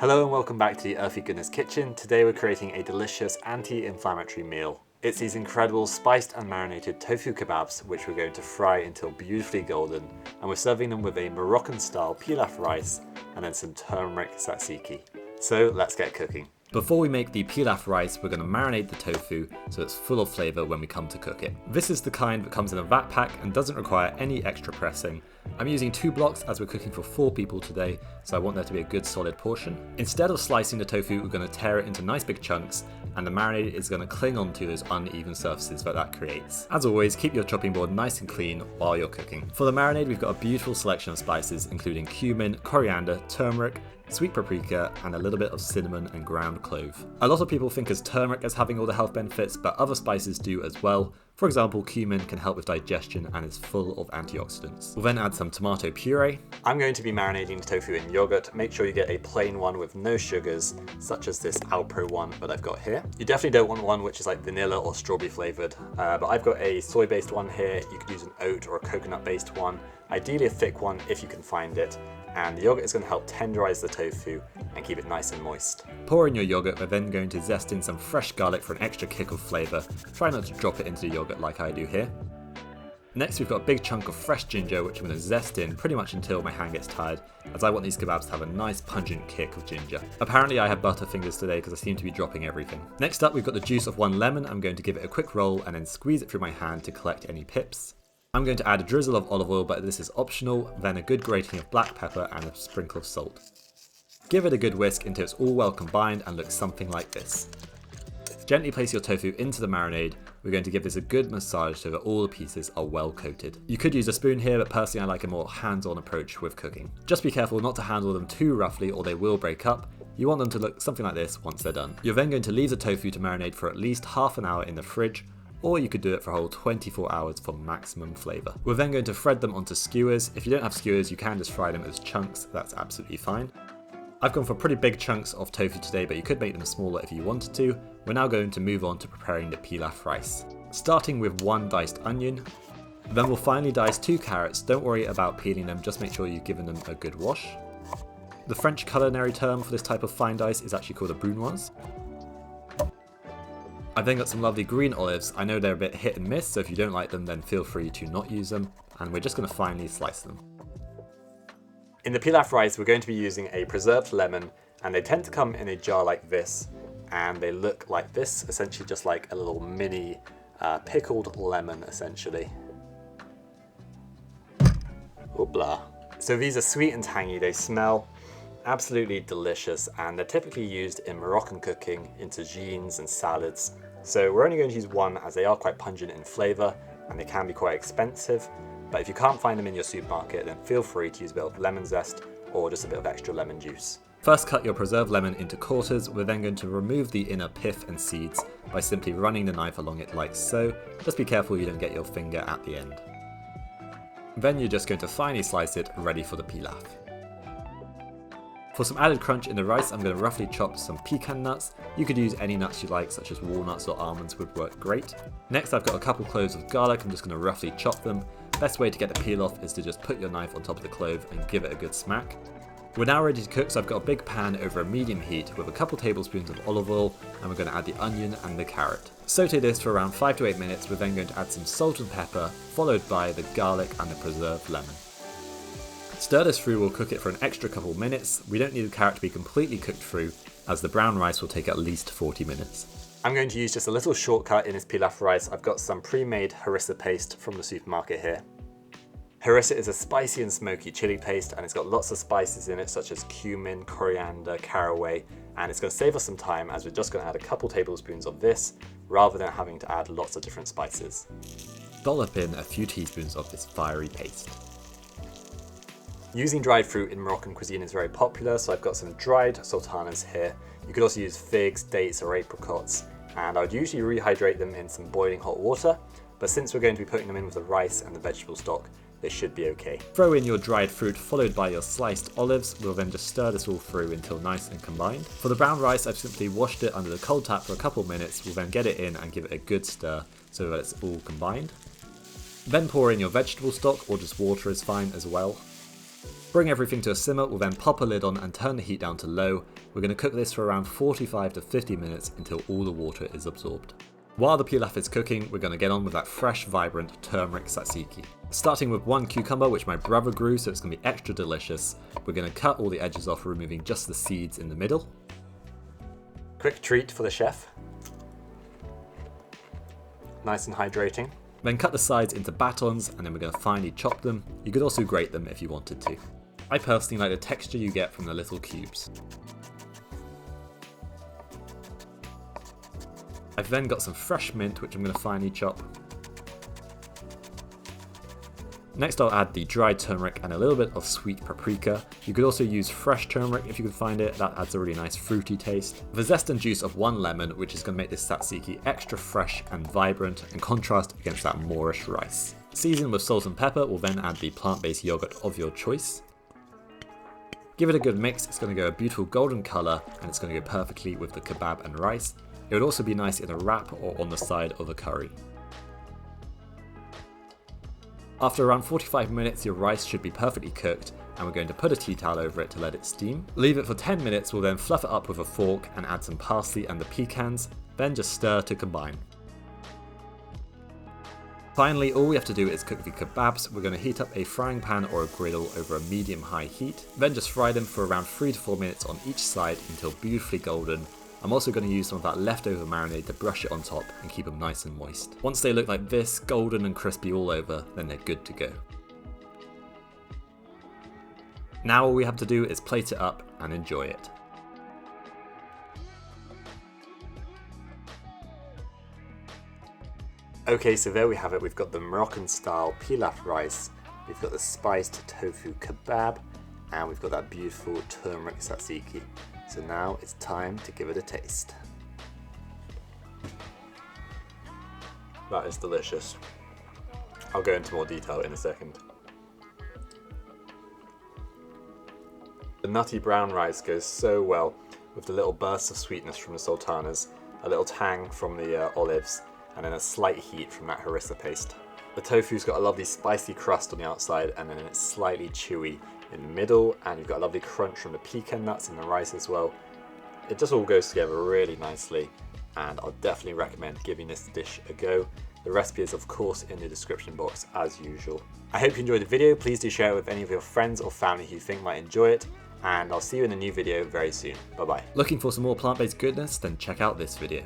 Hello and welcome back to the Earthy Goodness Kitchen. Today we're creating a delicious anti-inflammatory meal. It's these incredible spiced and marinated tofu kebabs which we're going to fry until beautifully golden, and we're serving them with a Moroccan style pilaf rice and then some turmeric tzatziki. So let's get cooking. Before we make the pilaf rice, we're going to marinate the tofu so it's full of flavour when we come to cook it. This is the kind that comes in a vat pack and doesn't require any extra pressing. I'm using 2 blocks as we're cooking for 4 people today, so I want there to be a good solid portion. Instead of slicing the tofu, we're going to tear it into nice big chunks, and the marinade is going to cling onto those uneven surfaces that creates. As always, keep your chopping board nice and clean while you're cooking. For the marinade, we've got a beautiful selection of spices including cumin, coriander, turmeric, sweet paprika, and a little bit of cinnamon and ground clove. A lot of people think of turmeric as having all the health benefits, but other spices do as well. For example, cumin can help with digestion and is full of antioxidants. We'll then add some tomato puree. I'm going to be marinating the tofu in yogurt. Make sure you get a plain one with no sugars, such as this Alpro one that I've got here. You definitely don't want one which is like vanilla or strawberry flavored, but I've got a soy-based one here. You could use an oat or a coconut-based one. Ideally a thick one if you can find it. And the yogurt is going to help tenderize the tofu and keep it nice and moist. Pour in your yogurt. We're then going to zest in some fresh garlic for an extra kick of flavour. Try not to drop it into the yogurt like I do here. Next we've got a big chunk of fresh ginger which I'm going to zest in pretty much until my hand gets tired, as I want these kebabs to have a nice pungent kick of ginger. Apparently I have butterfingers today because I seem to be dropping everything. Next up we've got the juice of 1 lemon. I'm going to give it a quick roll and then squeeze it through my hand to collect any pips. I'm going to add a drizzle of olive oil, but this is optional, then a good grating of black pepper and a sprinkle of salt. Give it a good whisk until it's all well combined and looks something like this. Gently place your tofu into the marinade. We're going to give this a good massage so that all the pieces are well coated. You could use a spoon here, but personally I like a more hands-on approach with cooking. Just be careful not to handle them too roughly or they will break up. You want them to look something like this once they're done. You're then going to leave the tofu to marinate for at least half an hour in the fridge, or you could do it for a whole 24 hours for maximum flavour. We're then going to thread them onto skewers. If you don't have skewers, you can just fry them as chunks, that's absolutely fine. I've gone for pretty big chunks of tofu today, but you could make them smaller if you wanted to. We're now going to move on to preparing the pilaf rice. Starting with 1 diced onion, then we'll finally dice 2 carrots. Don't worry about peeling them, just make sure you've given them a good wash. The French culinary term for this type of fine dice is actually called a brunoise. I've then got some lovely green olives. I know they're a bit hit and miss, so if you don't like them then feel free to not use them, and we're just going to finely slice them. In the pilaf rice we're going to be using a preserved lemon, and they tend to come in a jar like this, and they look like this, essentially just like a little mini pickled lemon essentially. Oopla. So these are sweet and tangy, they smell absolutely delicious, and they're typically used in Moroccan cooking, in tagines and salads. So we're only going to use 1 as they are quite pungent in flavour and they can be quite expensive, but if you can't find them in your supermarket then feel free to use a bit of lemon zest or just a bit of extra lemon juice. First cut your preserved lemon into quarters. We're then going to remove the inner pith and seeds by simply running the knife along it like so. Just be careful you don't get your finger at the end. Then you're just going to finely slice it, ready for the pilaf. For some added crunch in the rice, I'm going to roughly chop some pecan nuts. You could use any nuts you like, such as walnuts or almonds would work great. Next I've got a couple cloves of garlic. I'm just going to roughly chop them. Best way to get the peel off is to just put your knife on top of the clove and give it a good smack. We're now ready to cook, so I've got a big pan over a medium heat with a couple tablespoons of olive oil, and we're going to add the onion and the carrot. Saute this for around 5 to 8 minutes. We're then going to add some salt and pepper, followed by the garlic and the preserved lemon. Stir this through, we'll cook it for an extra couple minutes. We don't need the carrot to be completely cooked through, as the brown rice will take at least 40 minutes. I'm going to use just a little shortcut in this pilaf rice. I've got some pre-made harrisa paste from the supermarket here. Harrisa is a spicy and smoky chili paste, and it's got lots of spices in it such as cumin, coriander, caraway, and it's going to save us some time as we're just going to add a couple tablespoons of this rather than having to add lots of different spices. Dollop in a few teaspoons of this fiery paste. Using dried fruit in Moroccan cuisine is very popular, so I've got some dried sultanas here. You could also use figs, dates or apricots, and I would usually rehydrate them in some boiling hot water, but since we're going to be putting them in with the rice and the vegetable stock, they should be okay. Throw in your dried fruit followed by your sliced olives. We'll then just stir this all through until nice and combined. For the brown rice, I've simply washed it under the cold tap for a couple minutes. We'll then get it in and give it a good stir so that it's all combined. Then pour in your vegetable stock, or just water is fine as well. Bring everything to a simmer, we'll then pop a lid on and turn the heat down to low. We're going to cook this for around 45 to 50 minutes until all the water is absorbed. While the pilaf is cooking, we're going to get on with that fresh, vibrant turmeric tzatziki. Starting with one cucumber, which my brother grew, so it's going to be extra delicious. We're going to cut all the edges off, removing just the seeds in the middle. Quick treat for the chef. Nice and hydrating. Then cut the sides into batons, and then we're going to finely chop them. You could also grate them if you wanted to. I personally like the texture you get from the little cubes. I've then got some fresh mint, which I'm going to finely chop. Next I'll add the dried turmeric and a little bit of sweet paprika. You could also use fresh turmeric if you could find it, that adds a really nice fruity taste. The zest and juice of 1 lemon, which is going to make this tzatziki extra fresh and vibrant and contrast against that Moorish rice. Season with salt and pepper, we'll then add the plant-based yogurt of your choice. Give it a good mix, it's going to go a beautiful golden colour and it's going to go perfectly with the kebab and rice. It would also be nice in a wrap or on the side of a curry. After around 45 minutes, your rice should be perfectly cooked, and we're going to put a tea towel over it to let it steam. Leave it for 10 minutes, we'll then fluff it up with a fork and add some parsley and the pecans, then just stir to combine. Finally, all we have to do is cook the kebabs. We're going to heat up a frying pan or a griddle over a medium-high heat, then just fry them for around 3 to 4 minutes on each side until beautifully golden. I'm also going to use some of that leftover marinade to brush it on top and keep them nice and moist. Once they look like this, golden and crispy all over, then they're good to go. Now all we have to do is plate it up and enjoy it. Okay, so there we have it. We've got the Moroccan style pilaf rice, we've got the spiced tofu kebab, and we've got that beautiful turmeric tzatziki. So now it's time to give it a taste. That is delicious. I'll go into more detail in a second. The nutty brown rice goes so well with the little bursts of sweetness from the sultanas, a little tang from the olives, and then a slight heat from that harrisa paste. The tofu's got a lovely spicy crust on the outside, and then it's slightly chewy in the middle, and you've got a lovely crunch from the pecan nuts in the rice as well. It just all goes together really nicely, and I'll definitely recommend giving this dish a go. The recipe is of course in the description box as usual. I hope you enjoyed the video. Please do share it with any of your friends or family who you think might enjoy it, and I'll see you in a new video very soon. Bye bye. Looking for some more plant-based goodness? Then check out this video.